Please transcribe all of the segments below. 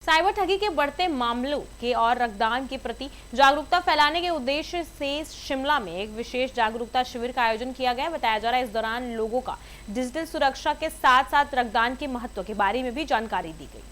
Cyber ठगी के बढ़ते मामलों के और रक्तदान के प्रति जागरूकता फैलाने के उद्देश्य से शिमला में एक विशेष जागरूकता शिविर का आयोजन किया गया। बताया जा रहा है इस दौरान लोगों का डिजिटल सुरक्षा के साथ साथ रक्तदान के महत्व के बारे में भी जानकारी दी गई।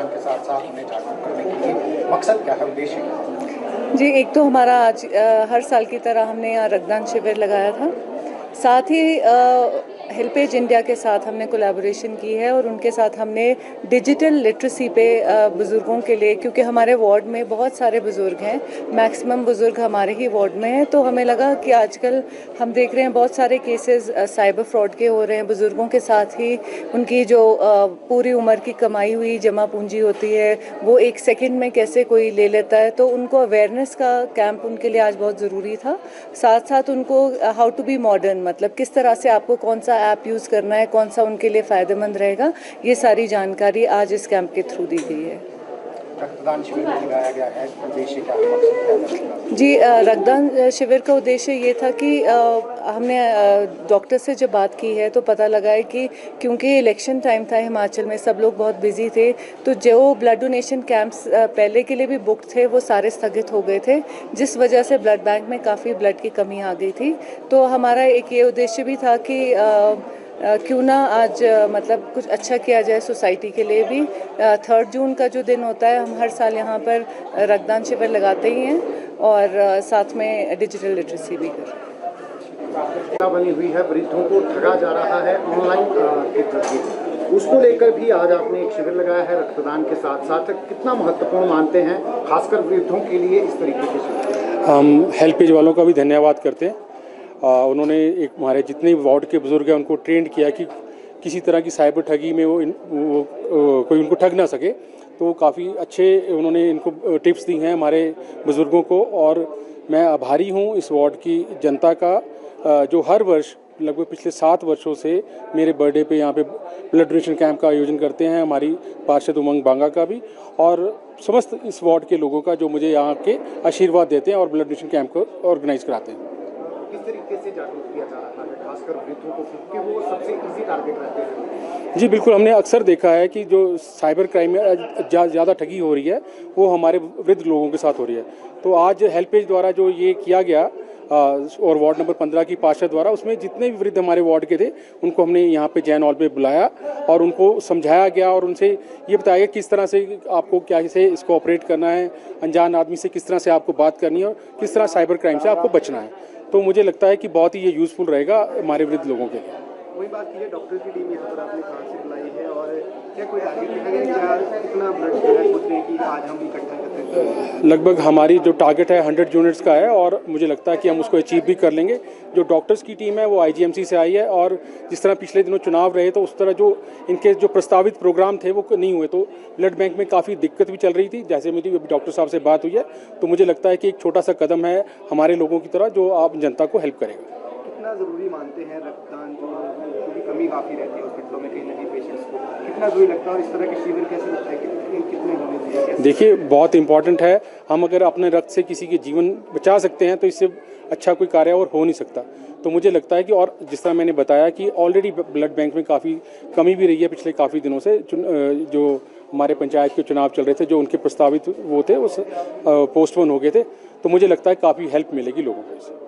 के साथ साथ उन्हें जागरूक करने के लिए मकसद क्या है, उद्देश्य क्या? जी, एक तो हमारा आज हर साल की तरह हमने यहाँ रक्तदान शिविर लगाया था। साथ ही हेल्पेज इंडिया के साथ हमने कोलैबोरेशन की है और उनके साथ हमने डिजिटल लिटरेसी पे बुज़ुर्गों के लिए, क्योंकि हमारे वार्ड में बहुत सारे बुज़ुर्ग हैं, मैक्सिमम बुज़ुर्ग हमारे ही वार्ड में हैं, तो हमें लगा कि आजकल हम देख रहे हैं बहुत सारे केसेस साइबर फ्रॉड के हो रहे हैं। बुज़ुर्गों के साथ ही उनकी जो पूरी उम्र की कमाई हुई जमा पूंजी होती है वो एक सेकंड में कैसे कोई ले लेता है, तो उनको अवेयरनेस का कैंप उनके लिए आज बहुत ज़रूरी था। साथ साथ उनको हाउ टू बी मॉडर्न, मतलब किस तरह से आपको कौन सा ऐप यूज़ करना है, कौन सा उनके लिए फ़ायदेमंद रहेगा, ये सारी जानकारी आज इस कैंप के थ्रू दी गई है। रक्तदान शिविर में लगाया गया है, उद्देश्य क्या है, मकसद क्या है? जी, रक्तदान शिविर का उद्देश्य ये था कि हमने डॉक्टर से जब बात की है तो पता लगा है कि क्योंकि इलेक्शन टाइम था, हिमाचल में सब लोग बहुत बिजी थे, तो जो ब्लड डोनेशन कैंप्स पहले के लिए भी बुक थे वो सारे स्थगित हो गए थे, जिस वजह से ब्लड बैंक में काफ़ी ब्लड की कमी आ गई थी। तो हमारा एक ये उद्देश्य भी था कि क्यों ना आज मतलब कुछ अच्छा किया जाए सोसाइटी के लिए भी। 3 जून का जो दिन होता है, हम हर साल यहाँ पर रक्तदान शिविर लगाते ही हैं और साथ में डिजिटल लिटरेसी भी करते हैं। क्या बनी हुई है, वृद्धों को ठगा जा रहा है ऑनलाइन के जरिए, उसको लेकर भी आज आपने एक शिविर लगाया है रक्तदान के साथ साथ। कितना महत्वपूर्ण मानते हैं खासकर वृद्धों के लिए इस तरीके के शिविर? हम हेल्पेज वालों का भी धन्यवाद करते हैं। उन्होंने एक हमारे जितने वार्ड के बुजुर्ग हैं उनको ट्रेंड किया कि किसी तरह की साइबर ठगी में वो कोई उनको ठग ना सके, तो काफ़ी अच्छे उन्होंने इनको टिप्स दी हैं हमारे बुज़ुर्गों को। और मैं आभारी हूँ इस वार्ड की जनता का, जो हर वर्ष लगभग पिछले 7 वर्षों से मेरे बर्थडे पे यहाँ पे ब्लड डोनेशन कैंप का आयोजन करते हैं, हमारी पार्षद उमंग बांगा का भी और समस्त इस वार्ड के लोगों का, जो मुझे यहाँ के आशीर्वाद देते हैं और ब्लड डोनेशन कैंप को ऑर्गेनाइज कराते हैं। किस तरीके से जागरूक किया जा रहा है खासकर वृद्धों को, क्योंकि वो सबसे इजी टारगेट रहते हैं? जी बिल्कुल, हमने अक्सर देखा है कि जो साइबर क्राइम में ज़्यादा ठगी हो रही है वो हमारे वृद्ध लोगों के साथ हो रही है। तो आज हेल्पेज द्वारा जो ये किया गया और वार्ड नंबर 15 की पार्षद द्वारा, उसमें जितने भी वृद्ध हमारे वार्ड के थे उनको हमने यहाँ पे जैन हॉल पे बुलाया और उनको समझाया गया और उनसे ये बताया गया किस तरह से आपको क्या से इसको ऑपरेट करना है, अनजान आदमी से किस तरह से आपको बात करनी है और किस तरह साइबर क्राइम से आपको बचना है। तो मुझे लगता है कि बहुत ही ये यूज़फुल रहेगा हमारे वृद्ध लोगों के लिए। वही बात की है, डॉक्टर की टीम यहाँ पर आपने कहाँ से बुलाई है और क्या कोई टारगेट रखा गया, क्या कितना ब्लड सोच रहे हैं कि आज हम इकट्ठा करते हैं? लगभग हमारी जो टारगेट है 100 यूनिट्स का है और मुझे लगता है कि हम उसको अचीव भी कर लेंगे। जो डॉक्टर्स की टीम है वो IGMC से आई है और जिस तरह पिछले दिनों चुनाव रहे तो उस तरह जो इनके जो प्रस्तावित प्रोग्राम थे वो नहीं हुए, तो ब्लड बैंक में काफ़ी दिक्कत भी चल रही थी। जैसे मेरी अभी डॉक्टर साहब से बात हुई है तो मुझे लगता है कि एक छोटा सा कदम है हमारे लोगों की तरह जो आप जनता को हेल्प करेगा। कितना ज़रूरी मानते हैं रक्तदान, जो कमी काफ़ी रहती है हॉस्पिटलों में कहीं ना कहीं पेशेंट्स को, कितना ज़रूरी लगता है और इस तरह के शिविर कैसे लगता है कितने होने चाहिए? देखिए, बहुत इंपॉर्टेंट है। हम अगर अपने रक्त से किसी के जीवन बचा सकते हैं तो इससे अच्छा कोई कार्य और हो नहीं सकता। तो मुझे लगता है कि और जिस तरह मैंने बताया कि ऑलरेडी ब्लड बैंक में काफ़ी कमी भी रही है पिछले काफ़ी दिनों से। जो हमारे पंचायत के चुनाव चल रहे थे, जो उनके प्रस्तावित वो थे वो पोस्टपोन हो गए थे, तो मुझे लगता है काफ़ी हेल्प मिलेगी लोगों को इससे।